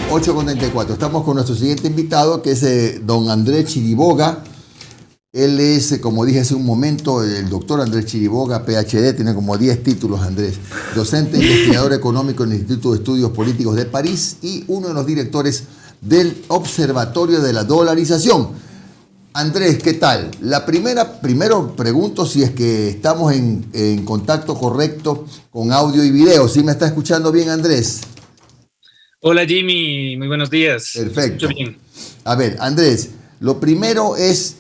8:34. Estamos con nuestro siguiente invitado, que es don Andrés Chiriboga. Él es, como dije hace un momento, el doctor Andrés Chiriboga, PhD, tiene como 10 títulos, Andrés. Docente e investigador económico en el Instituto de Estudios Políticos de París y uno de los directores del Observatorio de la Dolarización. Andrés, ¿qué tal? Primero pregunto si es que estamos en contacto correcto con audio y video. ¿Sí me está escuchando bien, Andrés? Hola Jimmy, muy buenos días. Perfecto. Me escucho bien. A ver, Andrés, lo primero es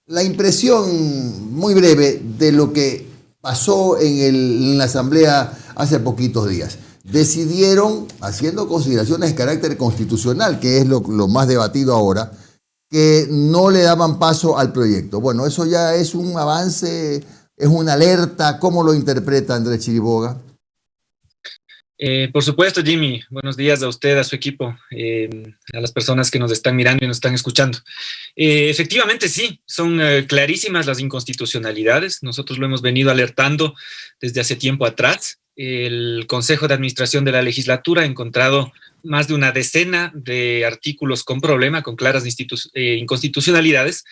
la impresión muy breve de lo que pasó en la Asamblea hace poquitos días. Decidieron, haciendo consideraciones de carácter constitucional, que es lo más debatido ahora, que no le daban paso al proyecto. Bueno, eso ya es un avance, es una alerta. ¿Cómo lo interpreta Andrés Chiriboga? Por supuesto, Jimmy, buenos días a usted, a su equipo, a las personas que nos están mirando y nos están escuchando. Efectivamente, sí, son clarísimas las inconstitucionalidades. Nosotros lo hemos venido alertando desde hace tiempo atrás. El Consejo de Administración de la Legislatura ha encontrado más de una decena de artículos con problema, con claras inconstitucionalidades,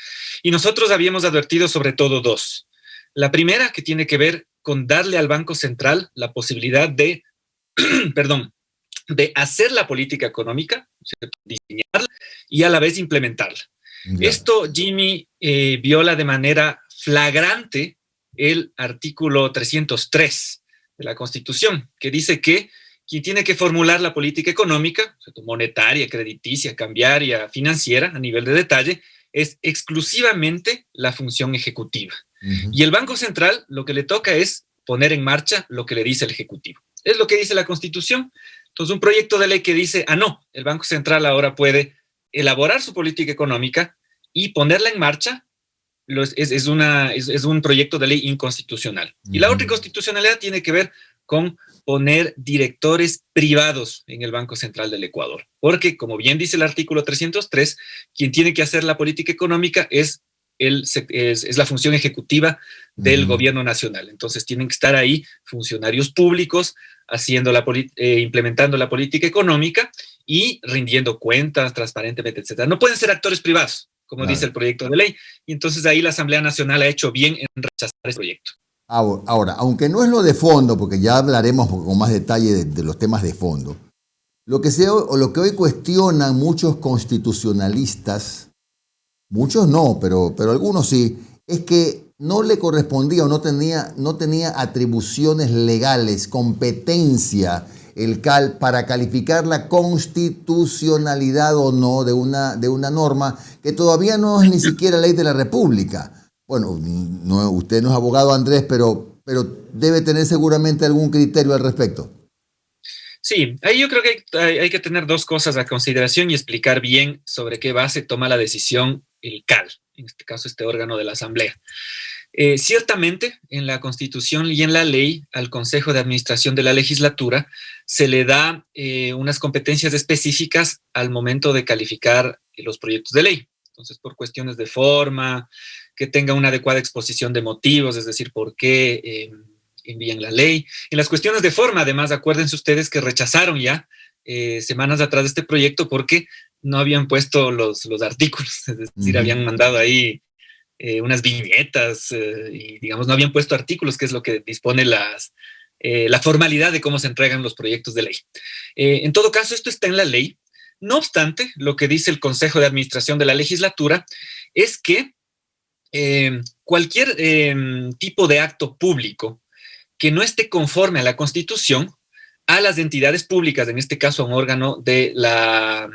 y nosotros habíamos advertido sobre todo dos. La primera, que tiene que ver con darle al Banco Central la posibilidad de de hacer la política económica, ¿cierto? Diseñarla y a la vez implementarla. Ya. Esto, Jimmy, viola de manera flagrante el artículo 303 de la Constitución, que dice que quien tiene que formular la política económica, ¿cierto? Monetaria, crediticia, cambiaria, financiera, a nivel de detalle, es exclusivamente la función ejecutiva. Y el Banco Central lo que le toca es poner en marcha lo que le dice el Ejecutivo. Es lo que dice la Constitución. Entonces, un proyecto de ley que dice, no, el Banco Central ahora puede elaborar su política económica y ponerla en marcha, es un proyecto de ley inconstitucional. Y la otra inconstitucionalidad tiene que ver con poner directores privados en el Banco Central del Ecuador. Porque, como bien dice el artículo 303, quien tiene que hacer la política económica es la función ejecutiva del gobierno nacional. Entonces tienen que estar ahí funcionarios públicos implementando la política económica y rindiendo cuentas transparentemente, etc. No pueden ser actores privados, como dice el proyecto de ley. Y entonces ahí la Asamblea Nacional ha hecho bien en rechazar ese proyecto. Ahora, aunque no es lo de fondo, porque ya hablaremos con más detalle de los temas de fondo, lo que hoy cuestionan muchos constitucionalistas, muchos no, pero algunos sí, es que no le correspondía o no tenía atribuciones legales, competencia el CAL para calificar la constitucionalidad o no de una norma que todavía no es ni siquiera ley de la República. Bueno, usted no es abogado, Andrés, pero debe tener seguramente algún criterio al respecto. Sí, ahí yo creo que hay que tener dos cosas a consideración y explicar bien sobre qué base toma la decisión el CAL, en este caso este órgano de la Asamblea. Ciertamente, en la Constitución y en la ley, al Consejo de Administración de la Legislatura se le da unas competencias específicas al momento de calificar los proyectos de ley. Entonces, por cuestiones de forma, que tenga una adecuada exposición de motivos, es decir, por qué envían la ley. En las cuestiones de forma, además, acuérdense ustedes que rechazaron ya semanas atrás este proyecto porque no habían puesto los artículos, es decir, habían mandado ahí unas viñetas y, digamos, no habían puesto artículos, que es lo que dispone la formalidad de cómo se entregan los proyectos de ley. En todo caso, esto está en la ley. No obstante, lo que dice el Consejo de Administración de la Legislatura es que cualquier tipo de acto público que no esté conforme a la Constitución, a las entidades públicas, en este caso a un órgano de la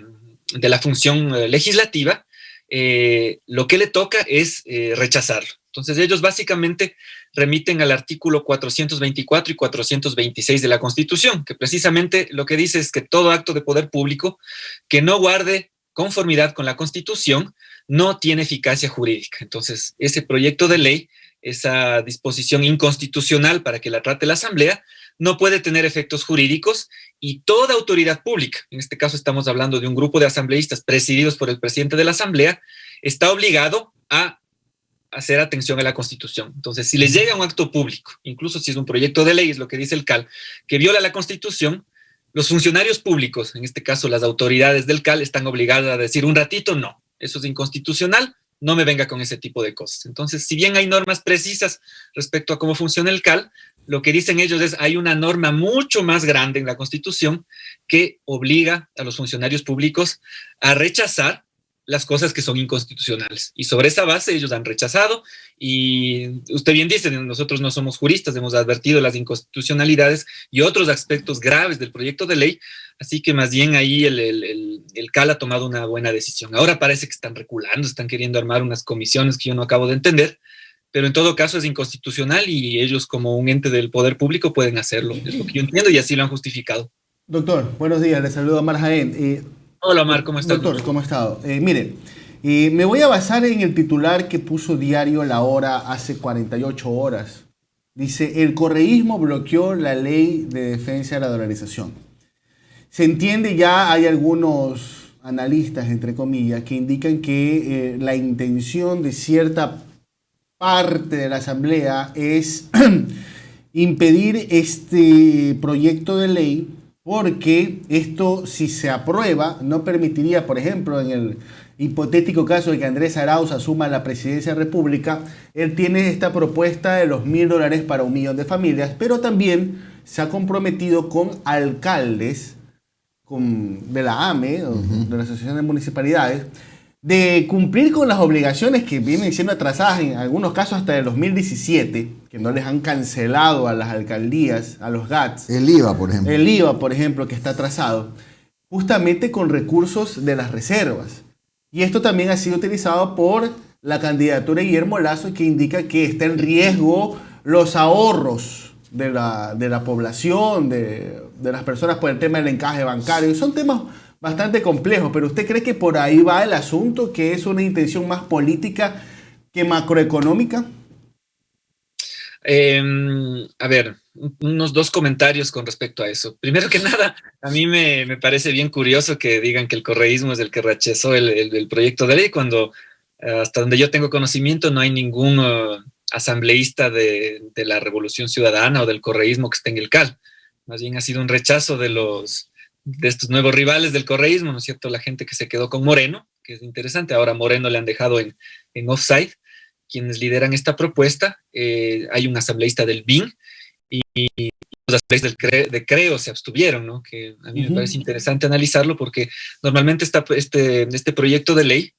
función legislativa, lo que le toca es rechazarlo. Entonces ellos básicamente remiten al artículo 424 y 426 de la Constitución, que precisamente lo que dice es que todo acto de poder público que no guarde conformidad con la Constitución no tiene eficacia jurídica. Entonces ese proyecto de ley, esa disposición inconstitucional para que la trate la Asamblea, no puede tener efectos jurídicos y toda autoridad pública, en este caso estamos hablando de un grupo de asambleístas presididos por el presidente de la Asamblea, está obligado a hacer atención a la Constitución. Entonces, si les llega un acto público, incluso si es un proyecto de ley, es lo que dice el CAL, que viola la Constitución, los funcionarios públicos, en este caso las autoridades del CAL, están obligadas a decir un ratito, no, eso es inconstitucional, no me venga con ese tipo de cosas. Entonces, si bien hay normas precisas respecto a cómo funciona el CAL, lo que dicen ellos es hay una norma mucho más grande en la Constitución que obliga a los funcionarios públicos a rechazar las cosas que son inconstitucionales. Y sobre esa base ellos han rechazado, y usted bien dice, nosotros no somos juristas, hemos advertido las inconstitucionalidades y otros aspectos graves del proyecto de ley, así que más bien ahí el CAL ha tomado una buena decisión. Ahora parece que están reculando, están queriendo armar unas comisiones que yo no acabo de entender, pero en todo caso es inconstitucional y ellos como un ente del poder público pueden hacerlo, es lo que yo entiendo y así lo han justificado. Doctor, buenos días, le saludo a Omar Jaén. Hola Omar, ¿cómo estás? Doctor, ¿cómo ha estado? Mire, me voy a basar en el titular que puso Diario La Hora hace 48 horas. Dice, el correísmo bloqueó la ley de defensa de la dolarización. Se entiende, ya hay algunos analistas, entre comillas, que indican que la intención de cierta parte de la Asamblea es impedir este proyecto de ley, porque esto, si se aprueba, no permitiría, por ejemplo, en el hipotético caso de que Andrés Arauz asuma la presidencia de la República, él tiene esta propuesta de los $1.000 para 1 millón de familias, pero también se ha comprometido con alcaldes de la AME, de la Asociación de Municipalidades, de cumplir con las obligaciones que vienen siendo atrasadas en algunos casos hasta el 2017, que no les han cancelado a las alcaldías, a los GATS. El IVA, por ejemplo. El IVA, por ejemplo, que está atrasado, justamente con recursos de las reservas. Y esto también ha sido utilizado por la candidatura de Guillermo Lasso, que indica que está en riesgo los ahorros de la población, de las personas por el tema del encaje bancario. Son temas bastante complejos, pero ¿usted cree que por ahí va el asunto, que es una intención más política que macroeconómica? A ver, unos 2 comentarios con respecto a eso. Primero que nada, a mí me parece bien curioso que digan que el correísmo es el que rechazó el proyecto de ley, cuando hasta donde yo tengo conocimiento no hay ningún asambleísta de la Revolución Ciudadana o del correísmo que esté en el CAL. Más bien ha sido un rechazo de estos nuevos rivales del correísmo, ¿no es cierto? La gente que se quedó con Moreno, que es interesante. Ahora Moreno le han dejado en offside quienes lideran esta propuesta. Hay un asambleísta del BIN y los asambleístas de Creo se abstuvieron, ¿no? Que a mí me parece interesante analizarlo, porque normalmente este proyecto de ley,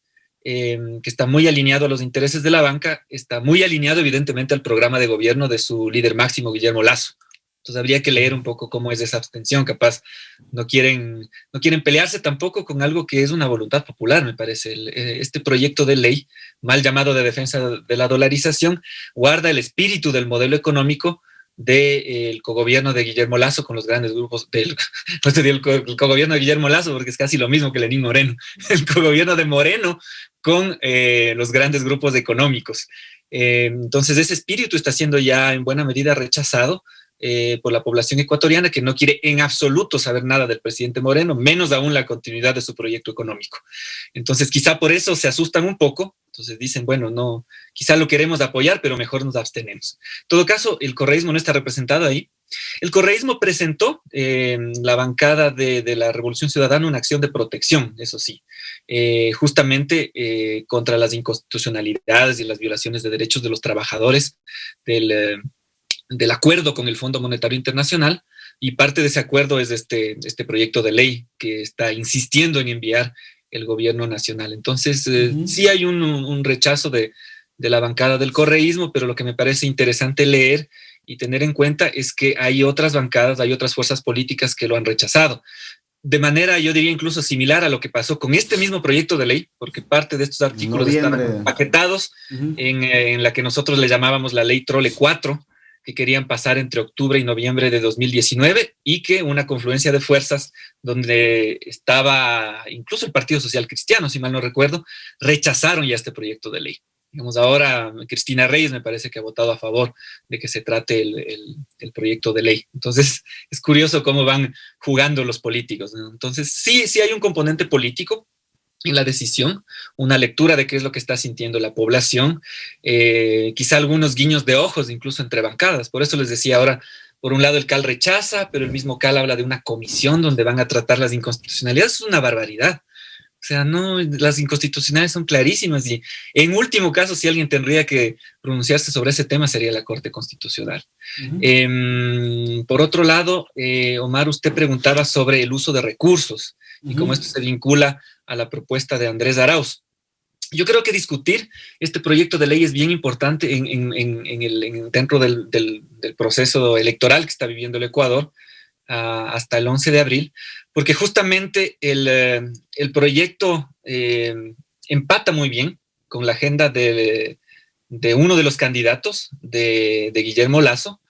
que está muy alineado a los intereses de la banca, está muy alineado evidentemente al programa de gobierno de su líder máximo, Guillermo Lasso. Entonces habría que leer un poco cómo es esa abstención. Capaz no quieren pelearse tampoco con algo que es una voluntad popular, me parece. Este proyecto de ley, mal llamado de defensa de la dolarización, guarda el espíritu del modelo económico del cogobierno de Guillermo Lasso con los grandes grupos el cogobierno de Guillermo Lasso, porque es casi lo mismo que Lenín Moreno, el cogobierno de Moreno con los grandes grupos económicos. Entonces ese espíritu está siendo ya en buena medida rechazado por la población ecuatoriana, que no quiere en absoluto saber nada del presidente Moreno, menos aún la continuidad de su proyecto económico. Entonces quizá por eso se asustan un poco. Entonces dicen, bueno, no, quizá lo queremos apoyar, pero mejor nos abstenemos. En todo caso, el correísmo no está representado ahí. El correísmo presentó la bancada de la Revolución Ciudadana una acción de protección, eso sí, justamente contra las inconstitucionalidades y las violaciones de derechos de los trabajadores del acuerdo con el Fondo Monetario Internacional, y parte de ese acuerdo es este proyecto de ley que está insistiendo en enviar el gobierno nacional. Entonces, sí hay un rechazo de la bancada del correísmo, pero lo que me parece interesante leer y tener en cuenta es que hay otras bancadas, hay otras fuerzas políticas que lo han rechazado. De manera, yo diría, incluso similar a lo que pasó con este mismo proyecto de ley, porque parte de estos artículos estaban empaquetados en la que nosotros le llamábamos la ley Trole 4, que querían pasar entre octubre y noviembre de 2019, y que una confluencia de fuerzas donde estaba incluso el Partido Social Cristiano, si mal no recuerdo, rechazaron ya este proyecto de ley. Digamos, ahora Cristina Reyes me parece que ha votado a favor de que se trate el proyecto de ley. Entonces, es curioso cómo van jugando los políticos, ¿no? Entonces, sí hay un componente político en la decisión, una lectura de qué es lo que está sintiendo la población, quizá algunos guiños de ojos incluso entre bancadas. Por eso les decía ahora, por un lado el CAL rechaza, pero el mismo CAL habla de una comisión donde van a tratar las inconstitucionalidades. Es una barbaridad. O sea, no, las inconstitucionales son clarísimas y en último caso, si alguien tendría que pronunciarse sobre ese tema, sería la Corte Constitucional. Por otro lado, Omar, usted preguntaba sobre el uso de recursos y cómo esto se vincula a la propuesta de Andrés Arauz. Yo creo que discutir este proyecto de ley es bien importante dentro del proceso electoral que está viviendo el Ecuador hasta el 11 de abril, porque justamente el proyecto empata muy bien con la agenda de uno de los candidatos, de Guillermo Lasso.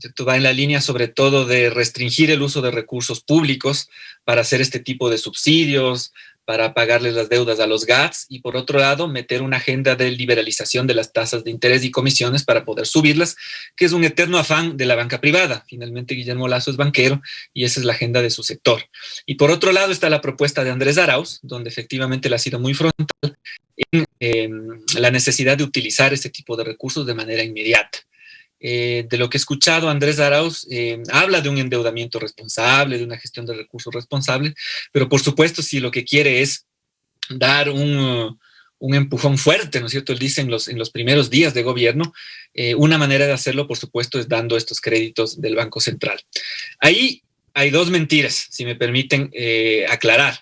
Esto va en la línea sobre todo de restringir el uso de recursos públicos para hacer este tipo de subsidios, para pagarles las deudas a los GATS y por otro lado meter una agenda de liberalización de las tasas de interés y comisiones para poder subirlas, que es un eterno afán de la banca privada. Finalmente Guillermo Lasso es banquero y esa es la agenda de su sector. Y por otro lado está la propuesta de Andrés Arauz, donde efectivamente le ha sido muy frontal en la necesidad de utilizar este tipo de recursos de manera inmediata. De lo que he escuchado, Andrés Arauz habla de un endeudamiento responsable, de una gestión de recursos responsable, pero por supuesto si lo que quiere es dar un empujón fuerte, ¿no es cierto? Él dice en los primeros días de gobierno, una manera de hacerlo, por supuesto, es dando estos créditos del Banco Central. Ahí hay dos mentiras, si me permiten aclarar.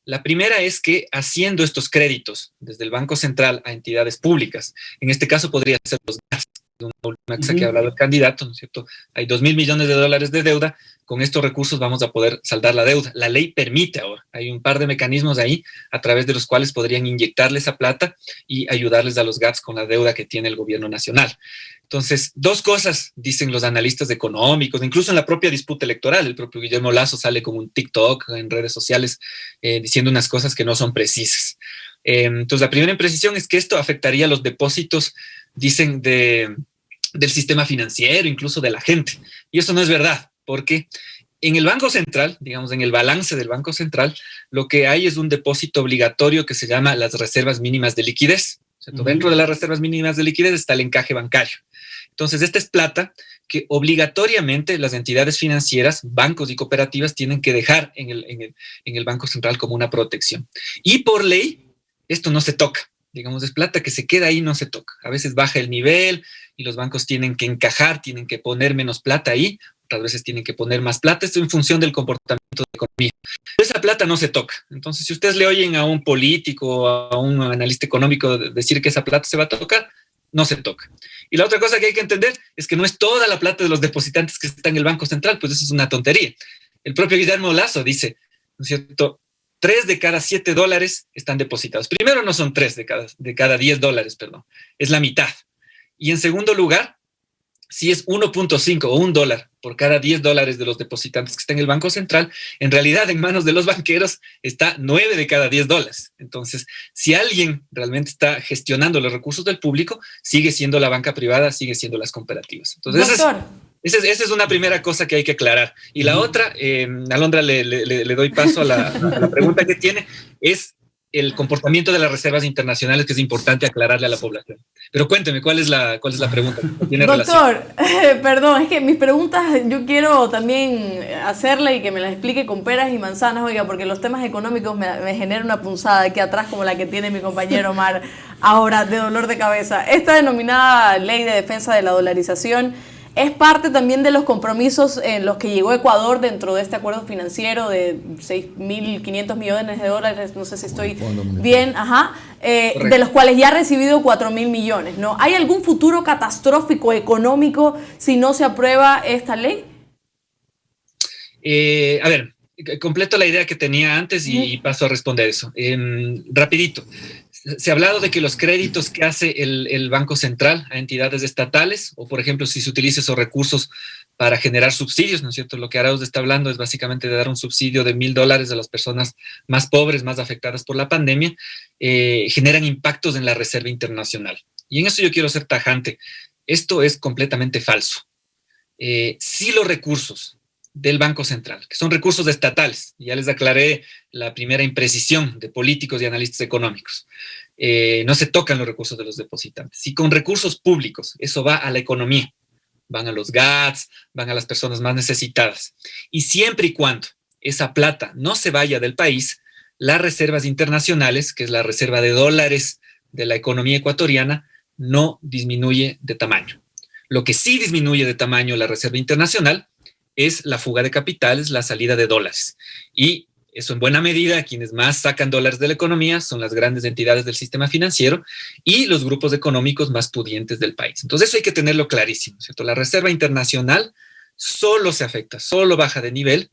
La primera es que haciendo estos créditos desde el Banco Central a entidades públicas, en este caso podría ser los GAS, una cosa que ha hablado el candidato, ¿no es cierto? Hay 2.000 millones de dólares de deuda, con estos recursos vamos a poder saldar la deuda. La ley permite ahora, hay un par de mecanismos ahí a través de los cuales podrían inyectarle esa plata y ayudarles a los GATS con la deuda que tiene el gobierno nacional. Entonces, dos cosas dicen los analistas económicos, incluso en la propia disputa electoral, el propio Guillermo Lasso sale con un TikTok en redes sociales diciendo unas cosas que no son precisas. Entonces, la primera imprecisión es que esto afectaría los depósitos, dicen, del sistema financiero, incluso de la gente. Y eso no es verdad, porque en el Banco Central, digamos, en el balance del Banco Central, lo que hay es un depósito obligatorio que se llama las reservas mínimas de liquidez. Dentro de las reservas mínimas de liquidez está el encaje bancario. Entonces, esta es plata que obligatoriamente las entidades financieras, bancos y cooperativas tienen que dejar en el Banco Central como una protección. Y por ley, esto no se toca. Digamos, es plata que se queda ahí, no se toca. A veces baja el nivel y los bancos tienen que encajar, tienen que poner menos plata ahí, otras veces tienen que poner más plata. Esto en función del comportamiento de la economía. Pero esa plata no se toca. Entonces, si ustedes le oyen a un político, a un analista económico decir que esa plata se va a tocar, no se toca. Y la otra cosa que hay que entender es que no es toda la plata de los depositantes que está en el Banco Central, pues eso es una tontería. El propio Guillermo Lasso dice, ¿no es cierto?, 3 de cada 7 dólares están depositados. Primero, no son 3 de cada 10 dólares, perdón, es la mitad. Y en segundo lugar, si es 1.5 o $1 por cada 10 dólares de los depositantes que están en el Banco Central, en realidad en manos de los banqueros está 9 de cada 10 dólares. Entonces, si alguien realmente está gestionando los recursos del público, sigue siendo la banca privada, sigue siendo las cooperativas. Entonces, esa es una primera cosa que hay que aclarar. Y la otra, Alondra, le doy paso a la pregunta que tiene, es el comportamiento de las reservas internacionales, que es importante aclararle a la población. Pero cuénteme, ¿cuál es la pregunta? ¿Tiene Doctor, perdón, es que mis preguntas yo quiero también hacerle y que me las explique con peras y manzanas, oiga, porque los temas económicos me generan una punzada aquí atrás como la que tiene mi compañero Omar ahora de dolor de cabeza. Esta denominada Ley de Defensa de la Dolarización es parte también de los compromisos en los que llegó Ecuador dentro de este acuerdo financiero de 6.500 millones de dólares, no sé si estoy bien, de los cuales ya ha recibido 4.000 millones, ¿no? ¿Hay algún futuro catastrófico económico si no se aprueba esta ley? A ver, completo la idea que tenía antes y paso a responder eso. Rapidito. Se ha hablado de que los créditos que hace el Banco Central a entidades estatales, o por ejemplo, si se utiliza esos recursos para generar subsidios, ¿no es cierto? Lo que Arauz está hablando es básicamente de dar un subsidio de $1.000 a las personas más pobres, más afectadas por la pandemia, generan impactos en la reserva internacional. Y en eso yo quiero ser tajante. Esto es completamente falso. Si los recursos del Banco Central, que son recursos estatales, ya les aclaré la primera imprecisión de políticos y analistas económicos, no se tocan los recursos de los depositantes. Si con recursos públicos eso va a la economía, van a los GATS, van a las personas más necesitadas. Y siempre y cuando esa plata no se vaya del país, las reservas internacionales, que es la reserva de dólares de la economía ecuatoriana, no disminuye de tamaño. Lo que sí disminuye de tamaño la reserva internacional es la fuga de capitales, la salida de dólares. Y eso en buena medida, quienes más sacan dólares de la economía son las grandes entidades del sistema financiero y los grupos económicos más pudientes del país. Entonces eso hay que tenerlo clarísimo, ¿cierto? La reserva internacional solo se afecta, solo baja de nivel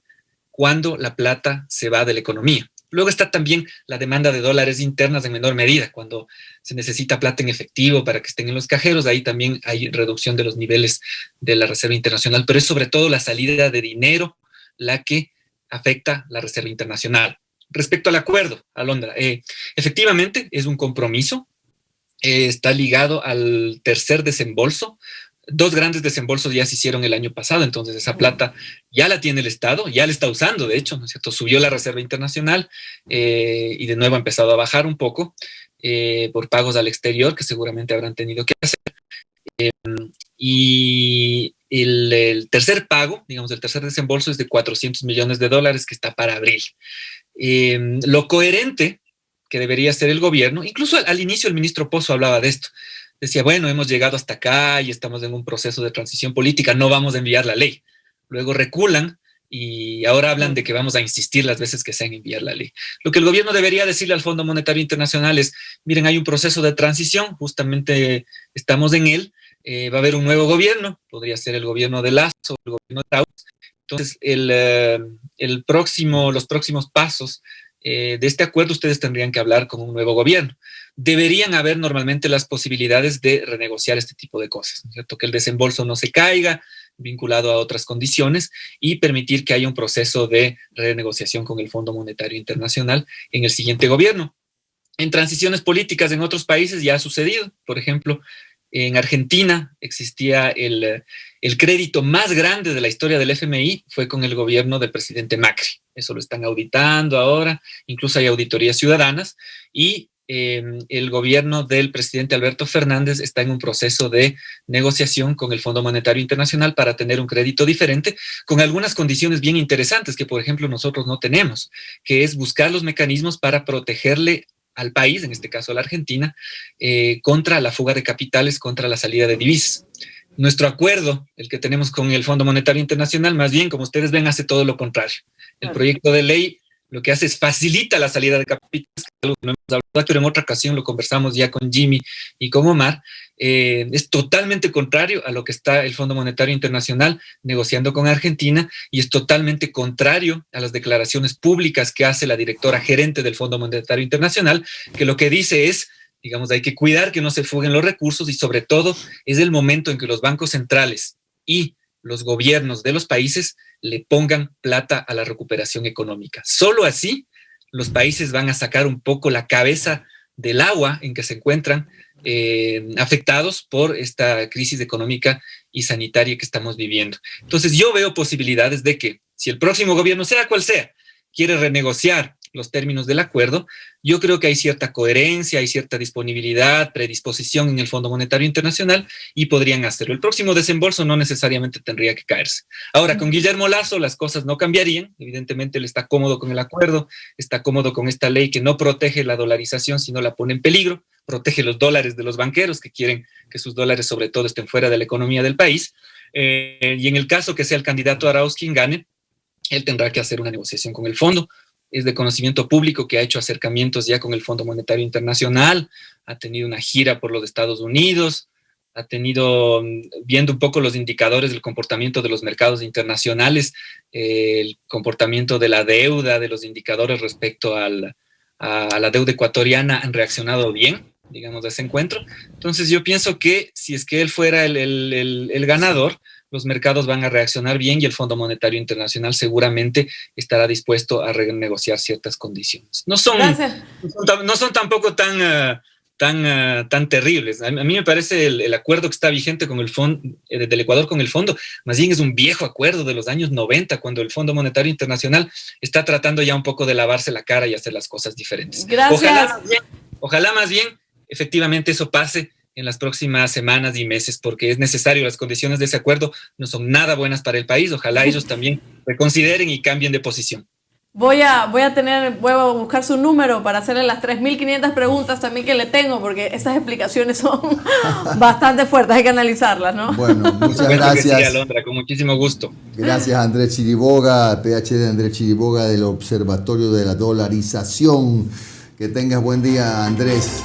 cuando la plata se va de la economía. Luego está también la demanda de dólares internas en menor medida, cuando se necesita plata en efectivo para que estén en los cajeros, ahí también hay reducción de los niveles de la reserva internacional, pero es sobre todo la salida de dinero la que afecta la reserva internacional. Respecto al acuerdo, Alondra, efectivamente es un compromiso, está ligado al tercer desembolso. 2 grandes desembolsos ya se hicieron el año pasado, entonces esa plata ya la tiene el Estado, ya la está usando, de hecho, ¿no es cierto? Subió la reserva internacional y de nuevo ha empezado a bajar un poco por pagos al exterior que seguramente habrán tenido que hacer. Y el tercer pago, digamos, el tercer desembolso es de $400 millones que está para abril. Lo coherente que debería hacer el gobierno, incluso al inicio el ministro Pozo hablaba de esto, decía, bueno, hemos llegado hasta acá y estamos en un proceso de transición política, no vamos a enviar la ley. Luego reculan y ahora hablan de que vamos a insistir las veces que sea en enviar la ley. Lo que el gobierno debería decirle al Fondo Monetario Internacional es, miren, hay un proceso de transición, justamente estamos en él, va a haber un nuevo gobierno, podría ser el gobierno de Lazo, el gobierno de Arauz. Entonces, los próximos pasos de este acuerdo, ustedes tendrían que hablar con un nuevo gobierno. Deberían haber normalmente las posibilidades de renegociar este tipo de cosas, ¿no es cierto? Que el desembolso no se caiga, vinculado a otras condiciones, y permitir que haya un proceso de renegociación con el Fondo Monetario Internacional en el siguiente gobierno. En transiciones políticas en otros países ya ha sucedido. Por ejemplo, en Argentina existía el crédito más grande de la historia del FMI, fue con el gobierno del presidente Macri. Eso lo están auditando ahora, incluso hay auditorías ciudadanas, y el gobierno del presidente Alberto Fernández está en un proceso de negociación con el Fondo Monetario Internacional para tener un crédito diferente, con algunas condiciones bien interesantes que, por ejemplo, nosotros no tenemos, que es buscar los mecanismos para protegerle al país, en este caso a la Argentina, contra la fuga de capitales, contra la salida de divisas. Nuestro acuerdo, el que tenemos con el Fondo Monetario Internacional, más bien, como ustedes ven, hace todo lo contrario. El proyecto de ley lo que hace es facilita la salida de capitales, algo que no hemos hablado, pero en otra ocasión lo conversamos ya con Jimmy y con Omar. Es totalmente contrario a lo que está el Fondo Monetario Internacional negociando con Argentina, y es totalmente contrario a las declaraciones públicas que hace la directora gerente del Fondo Monetario Internacional, que lo que dice es, digamos, hay que cuidar que no se fuguen los recursos, y sobre todo es el momento en que los bancos centrales y los gobiernos de los países le pongan plata a la recuperación económica. Solo así los países van a sacar un poco la cabeza del agua en que se encuentran afectados por esta crisis económica y sanitaria que estamos viviendo. Entonces yo veo posibilidades de que si el próximo gobierno, sea cual sea, quiere renegociar los términos del acuerdo, yo creo que hay cierta coherencia, hay cierta disponibilidad, predisposición en el Fondo Monetario Internacional, y podrían hacerlo. El próximo desembolso no necesariamente tendría que caerse. Ahora, con Guillermo Lasso las cosas no cambiarían. Evidentemente él está cómodo con el acuerdo, está cómodo con esta ley que no protege la dolarización, sino la pone en peligro, protege los dólares de los banqueros que quieren que sus dólares sobre todo estén fuera de la economía del país. Y en el caso que sea el candidato Arauz quien gane, él tendrá que hacer una negociación con el fondo. Es de conocimiento público que ha hecho acercamientos ya con el Fondo Monetario Internacional, ha tenido una gira por los Estados Unidos, ha tenido, viendo un poco los indicadores del comportamiento de los mercados internacionales, el comportamiento de la deuda, de los indicadores respecto a la deuda ecuatoriana han reaccionado bien, digamos, de ese encuentro. Entonces yo pienso que si es que él fuera el ganador, los mercados van a reaccionar bien y el Fondo Monetario Internacional seguramente estará dispuesto a renegociar ciertas condiciones. No son tampoco tan terribles. A mí me parece el acuerdo que está vigente con el fondo, del Ecuador con el fondo, más bien es un viejo acuerdo de los años 90, cuando el Fondo Monetario Internacional está tratando ya un poco de lavarse la cara y hacer las cosas diferentes. Gracias. Ojalá más bien, efectivamente eso pase en las próximas semanas y meses, porque es necesario. Las condiciones de ese acuerdo no son nada buenas para el país. Ojalá ellos también reconsideren y cambien de posición. Voy a buscar su número para hacerle las 3.500 preguntas también que le tengo, porque esas explicaciones son bastante fuertes, hay que analizarlas, ¿no? Bueno, muchas Sí, gracias. Alondra, con muchísimo gusto. Gracias, Andrés Chiriboga, PhD Andrés Chiriboga del Observatorio de la Dolarización. Que tengas buen día, Andrés.